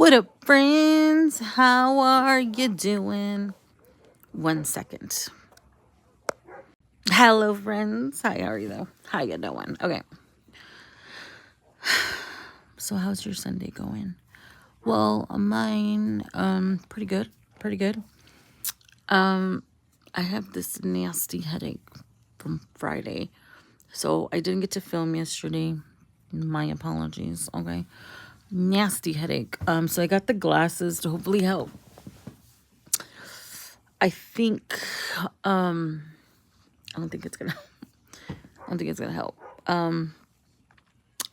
What up, friends? How are you doing? 1 second. Hello, friends. How are you, though? How you doing? Okay. So, how's your Sunday going? Well, mine, pretty good. Pretty good. I have this nasty headache from Friday, so I didn't get to film yesterday. My apologies. Okay. Nasty headache. So I got the glasses to hopefully help. I think, I don't think it's gonna. I don't think it's gonna help.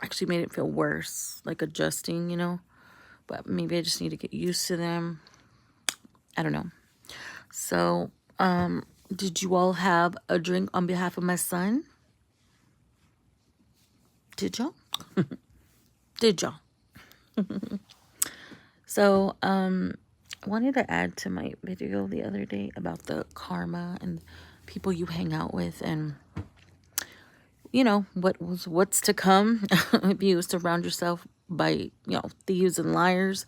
Actually made it feel worse, like adjusting. But maybe I just need to get used to them. I don't know. So, did you all have a drink on behalf of my son? Did y'all? Did y'all? So, I wanted to add to my video the other day about the karma and people you hang out with, and what's to come if you surround yourself by thieves and liars.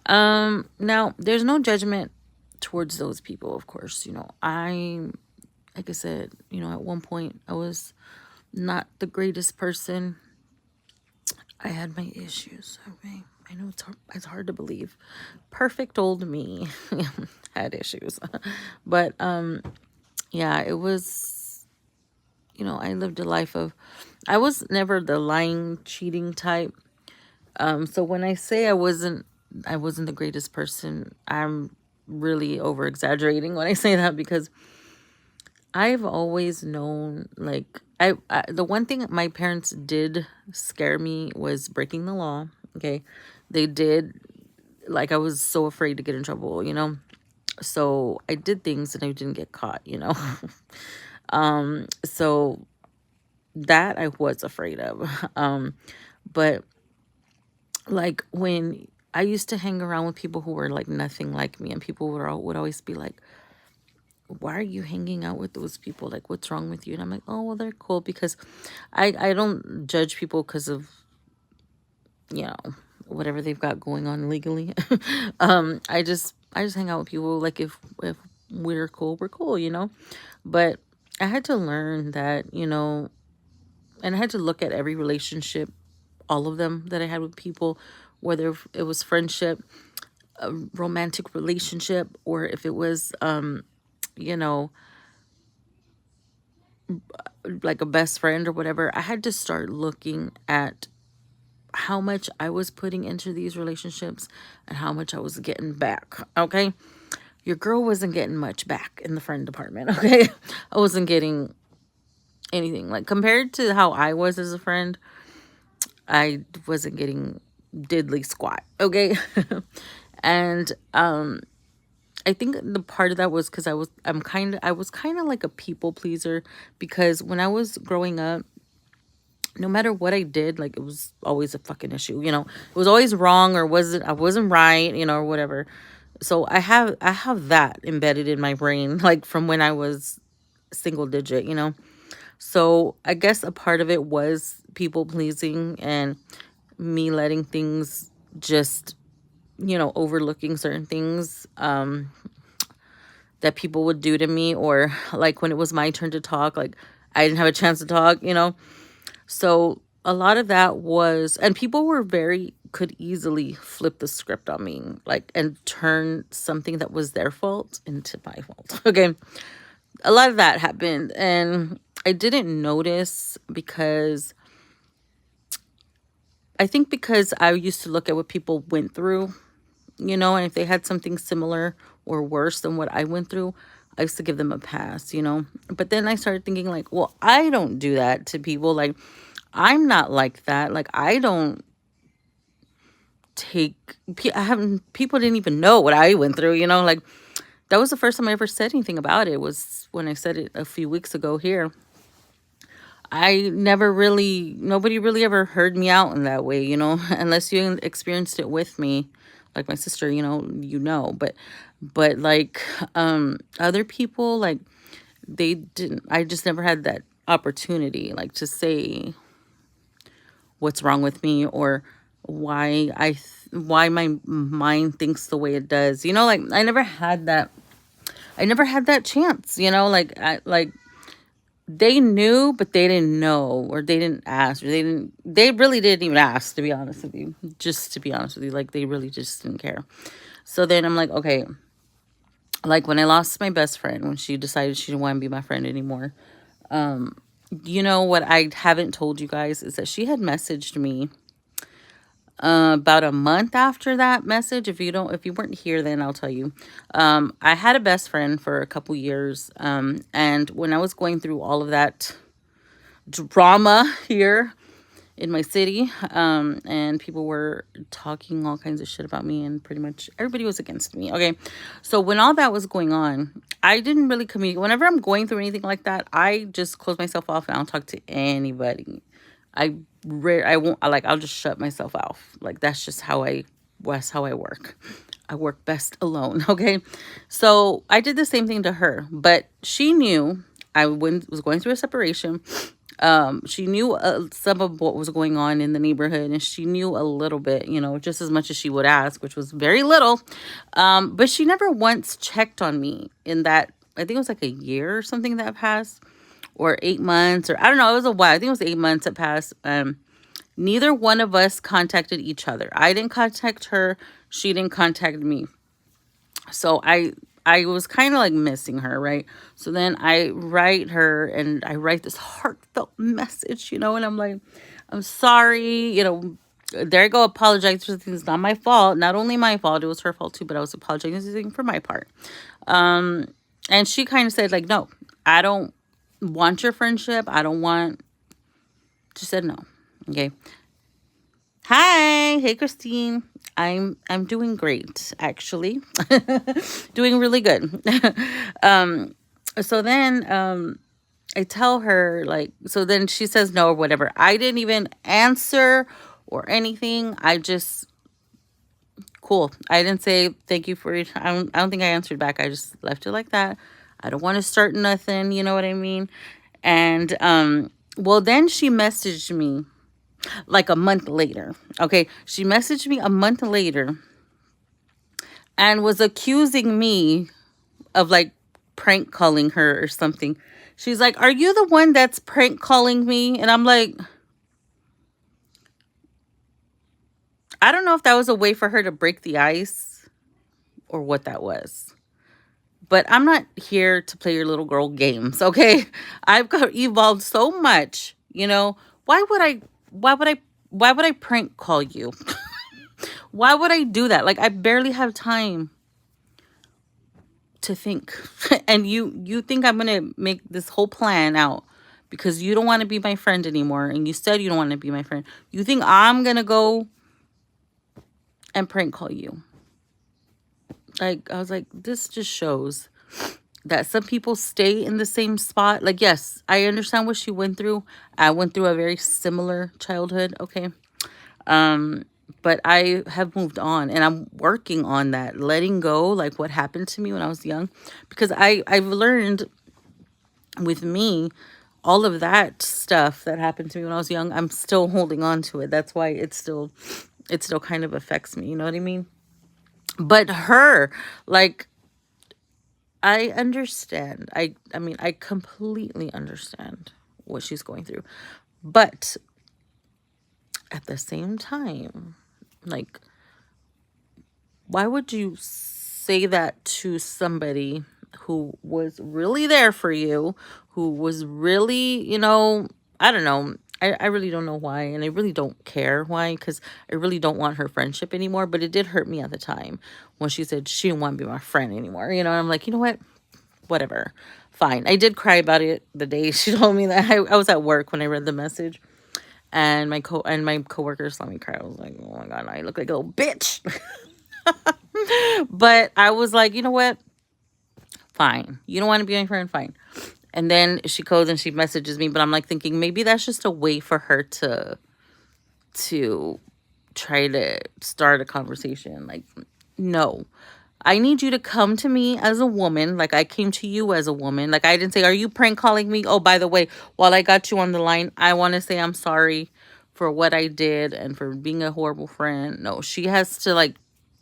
Now there's no judgment towards those people, of course. Like I said, at one point I was not the greatest person. I had my issues. Okay, I know it's hard to believe. Perfect old me had issues. But yeah, it was, I lived a life of, I was never the lying, cheating type. So when I say I wasn't the greatest person, I'm really over exaggerating when I say that, because I've always known, like, the one thing my parents did scare me was breaking the law. Okay. They did, like, I was so afraid to get in trouble. So I did things and I didn't get caught. So that I was afraid of. But like, when I used to hang around with people who were like nothing like me, and people would always be like, why are you hanging out with those people? Like, what's wrong with you? And I'm like, oh, well, they're cool, because I don't judge people because of, you know, whatever they've got going on legally. I just hang out with people, like, if we're cool, we're cool. But I had to learn that, and I had to look at every relationship, all of them that I had with people, whether it was friendship, a romantic relationship, or if it was, you know, like a best friend or whatever. I had to start looking at how much I was putting into these relationships and how much I was getting back. Okay. Your girl wasn't getting much back in the friend department. Okay. I wasn't getting anything. Like, compared to how I was as a friend, I wasn't getting diddly squat. Okay. And I think the part of that was because I was kind of like a people pleaser, because when I was growing up, no matter what I did, like, it was always a fucking issue. It was always wrong, or I wasn't right, or whatever. So I have that embedded in my brain, like, from when I was single digit. So I guess a part of it was people pleasing, and me letting things just, overlooking certain things that people would do to me, or like when it was my turn to talk, like, I didn't have a chance to talk. So a lot of that was, and people could easily flip the script on me, like, and turn something that was their fault into my fault. Okay. A lot of that happened, and I didn't notice, because I think because I used to look at what people went through, and if they had something similar or worse than what I went through, I used to give them a pass. But then I started thinking, like, well, I don't do that to people. Like, I'm not like that. Like, I don't I haven't, people didn't even know what I went through. Like, that was the first time I ever said anything about it, was when I said it a few weeks ago here. Nobody really ever heard me out in that way, unless you experienced it with me, like my sister, but like, other people, like, they didn't, I just never had that opportunity, like, to say what's wrong with me, or why why my mind thinks the way it does. You know, like I never had that. I never had that chance. You know, like they knew, but they didn't know, or they didn't ask, or they really didn't even ask, to be honest with you. Just to be honest with you, like they really just didn't care. So then I'm like, okay, like when I lost my best friend, when she decided she didn't want to be my friend anymore, you know what I haven't told you guys is that she had messaged me about a month after that message. If you weren't here, then I'll tell you. I had a best friend for a couple years, and when I was going through all of that drama here in my city, and people were talking all kinds of shit about me, and pretty much everybody was against me. Okay, so when all that was going on, I didn't really communicate. Whenever I'm going through anything like that, I just close myself off and I don't talk to anybody. I'll just shut myself off. Like that's how I work. I work best alone. Okay, so I did the same thing to her, but she knew was going through a separation. She knew some of what was going on in the neighborhood, and she knew a little bit, you know, just as much as she would ask, which was very little. But she never once checked on me in that, I think it was like a year or something that passed, or 8 months, or I don't know, it was a while. I think it was 8 months that passed. Neither one of us contacted each other. I didn't contact her. She didn't contact me. So I was kind of like missing her, right? So then I write her and I write this heartfelt message, you know, and I'm like, I'm sorry, you know, there I go, apologize for things. Not my fault. Not only my fault, it was her fault too, but I was apologizing for my part. And she kind of said like, no, I don't want your friendship. She said no. Okay. Hi. Hey, Christine. I'm doing great, actually. Doing really good. So then I tell her, like, so then she says no or whatever. I didn't even answer or anything. Cool. I didn't say thank you for your time. I don't think I answered back. I just left it like that. I don't want to start nothing, you know what I mean? And well, then she messaged me like a month later. Okay, she messaged me a month later and was accusing me of like prank calling her or something. She's like, "Are you the one that's prank calling me?" And I'm like, I don't know if that was a way for her to break the ice or what that was. But I'm not here to play your little girl games, okay? I've got evolved so much, you know. Why would I prank call you? Why would I do that? Like I barely have time to think. And you think I'm going to make this whole plan out because you don't want to be my friend anymore, and you said you don't want to be my friend. You think I'm going to go and prank call you? Like I was like, this just shows that some people stay in the same spot. Like, yes, I understand what she went through. I went through a very similar childhood, okay? But I have moved on, and I'm working on that, letting go, like what happened to me when I was young. Because I've learned with me, all of that stuff that happened to me when I was young, I'm still holding on to it. That's why it still kind of affects me, you know what I mean? But her, like, I understand. I mean, I completely understand what she's going through. But at the same time, like, why would you say that to somebody who was really there for you, who was really, you know, I don't know. I really don't know why, and I really don't care why, because I really don't want her friendship anymore. But it did hurt me at the time when she said she didn't want to be my friend anymore. You know, and I'm like, you know what? Whatever. Fine. I did cry about it the day she told me that. I was at work when I read the message, and my coworkers saw me cry. I was like, oh my God, I look like a little bitch. But I was like, you know what? Fine. You don't want to be my friend? Fine. And then she goes and she messages me, but I'm like thinking maybe that's just a way for her to try to start a conversation. Like, no. I need you to come to me as a woman, like I came to you as a woman. Like I didn't say, are you prank calling me? Oh, by the way, while I got you on the line, I want to say I'm sorry for what I did and for being a horrible friend. No, she has to like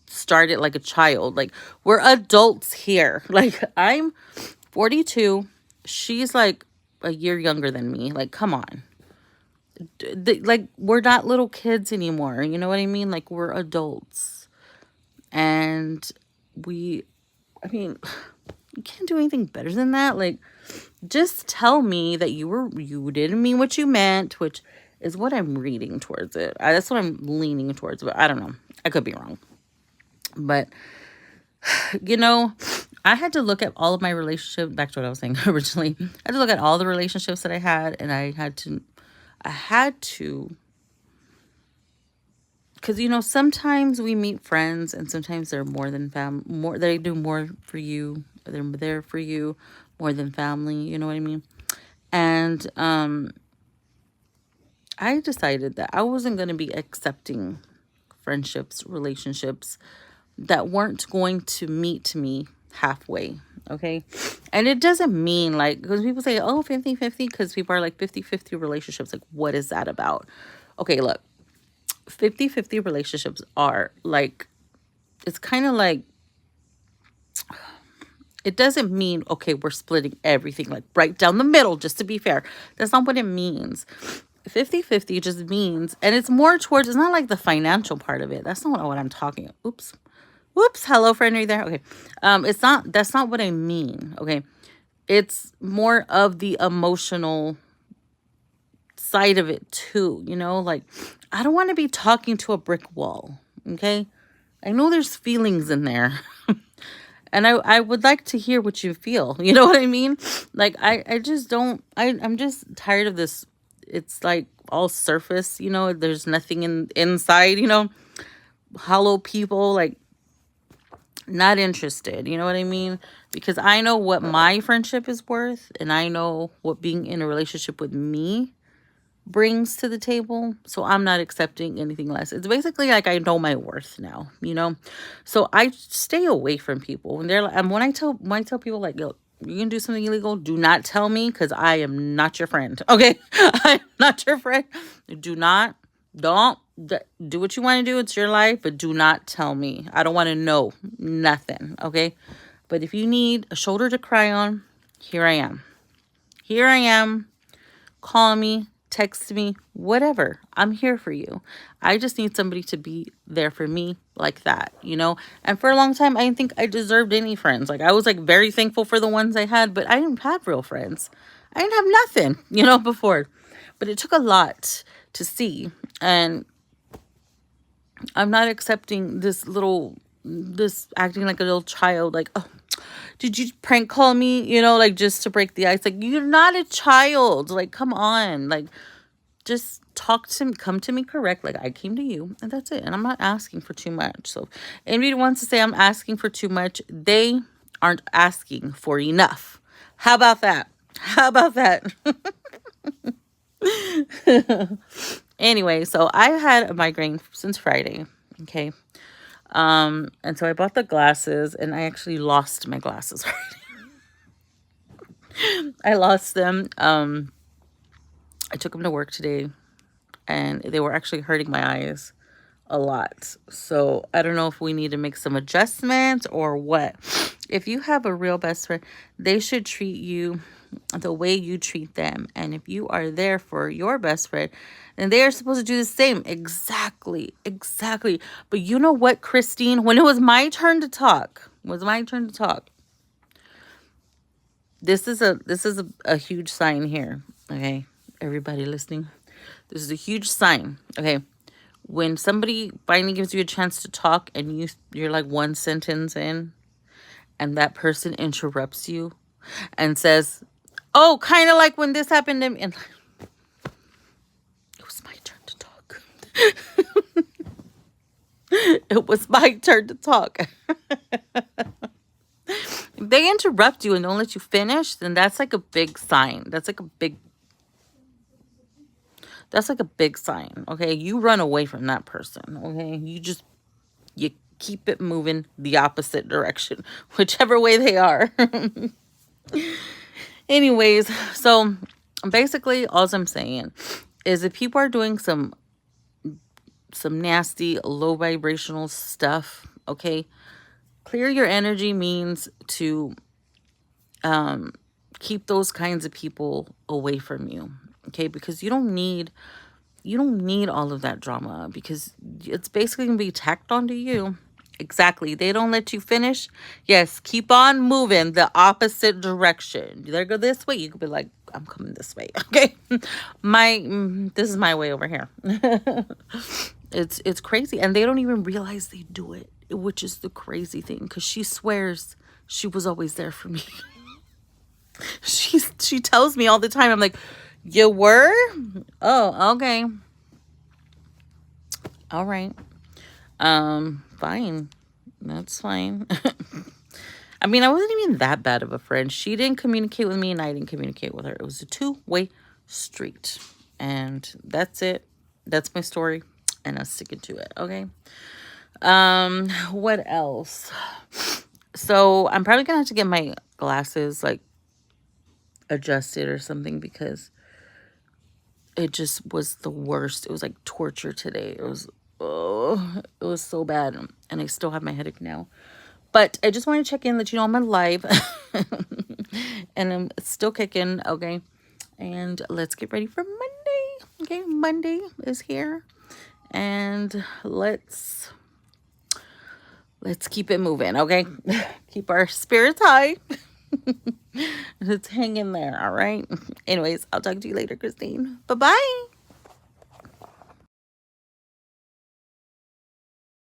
start it like a child. Like, we're adults here. Like, I'm 42. She's like a year younger than me. Like, come on. Like, we're not little kids anymore. You know what I mean? Like, we're adults. And I mean, you can't do anything better than that. Like, just tell me that you didn't mean what you meant, which is what I'm reading towards it. That's what I'm leaning towards, but I don't know. I could be wrong. But, you know, I had to look at all of my relationships, back to what I was saying originally. I had to look at all the relationships that I had, and I had to, because, you know, sometimes we meet friends and sometimes they're more than they do more for you. They're there for you more than family. You know what I mean? And, I decided that I wasn't going to be accepting friendships, relationships that weren't going to meet me halfway. Okay. And it doesn't mean like, because people say, oh, 50-50, because people are like 50-50 relationships. Like, what is that about? Okay, look, 50-50 relationships are like, it's kind of like, it doesn't mean, okay, we're splitting everything like right down the middle, just to be fair. That's not what it means. 50-50 just means, and it's more towards, it's not like the financial part of it. That's not what I'm talking about. Oops. Whoops. Hello, friend. Are you there? Okay. That's not what I mean. Okay. It's more of the emotional side of it too. You know, like, I don't want to be talking to a brick wall. Okay. I know there's feelings in there. And I would like to hear what you feel. You know what I mean? Like, I just don't, I'm just tired of this. It's like all surface, you know, there's nothing inside, you know, hollow people, like, not interested. You know what I mean? Because I know what my friendship is worth, and I know what being in a relationship with me brings to the table. So I'm not accepting anything less. It's basically like I know my worth now, you know? So I stay away from people when they're like, and when I tell people like, yo, you can do something illegal, do not tell me, because I am not your friend. Okay. I'm not your friend. Don't do what you want to do. It's your life, but do not tell me. I don't want to know nothing. Okay. But if you need a shoulder to cry on, here I am. Here I am. Call me, text me, whatever. I'm here for you. I just need somebody to be there for me like that, you know? And for a long time, I didn't think I deserved any friends. Like, I was like very thankful for the ones I had, but I didn't have real friends. I didn't have nothing, you know, before. But it took a lot to see. And I'm not accepting this acting like a little child. Like, oh, did you prank call me? You know, like, just to break the ice. Like, you're not a child. Like, come on. Like, just come to me correct. Like, I came to you, and that's it. And I'm not asking for too much. So, anybody wants to say I'm asking for too much, they aren't asking for enough. How about that? How about that? Anyway, so I've had a migraine since Friday. Okay. And so I bought the glasses, and I actually lost my glasses already. I lost them. I took them to work today, and they were actually hurting my eyes a lot. So I don't know if we need to make some adjustments or what. If you have a real best friend, they should treat you the way you treat them. And if you are there for your best friend, then they are supposed to do the same. Exactly. But you know what, Christine? When it was my turn to talk, this is a huge sign here. Okay, everybody listening, this is a huge sign. Okay, when somebody finally gives you a chance to talk, and you're like one sentence in, and that person interrupts you and says, oh, kind of like when this happened to me, and it was my turn to talk. It was my turn to talk. If they interrupt you and don't let you finish, then that's like a big sign. That's like a big sign. Okay, you run away from that person. Okay, you keep it moving the opposite direction, whichever way they are. Anyways, so basically all I'm saying is, if people are doing some some nasty, low vibrational stuff. Okay. Clear your energy means to keep those kinds of people away from you. Okay. Because you don't need all of that drama, because it's basically going to be tacked onto you. Exactly. They don't let you finish. Yes, keep on moving the opposite direction. They go this way, you could be like, I'm coming this way. Okay. This is my way over here. It's crazy, and they don't even realize they do it, which is the crazy thing, because she swears she was always there for me. She tells me all the time. I'm like, you were? Oh, okay. All right. Fine. That's fine. I mean, I wasn't even that bad of a friend. She didn't communicate with me and I didn't communicate with her. It was a two-way street. And that's it. That's my story. And I'm sticking to it. Okay. What else? So I'm probably gonna have to get my glasses like adjusted or something, because it just was the worst. It was like torture today. It was so bad, and I still have my headache now. But I just want to check in, let you know I'm alive, and I'm still kicking. Okay, and let's get ready for Monday. Okay, Monday is here, and let's keep it moving. Okay, keep our spirits high. Let's hang in there. All right. Anyways, I'll talk to you later, Christine. Bye bye.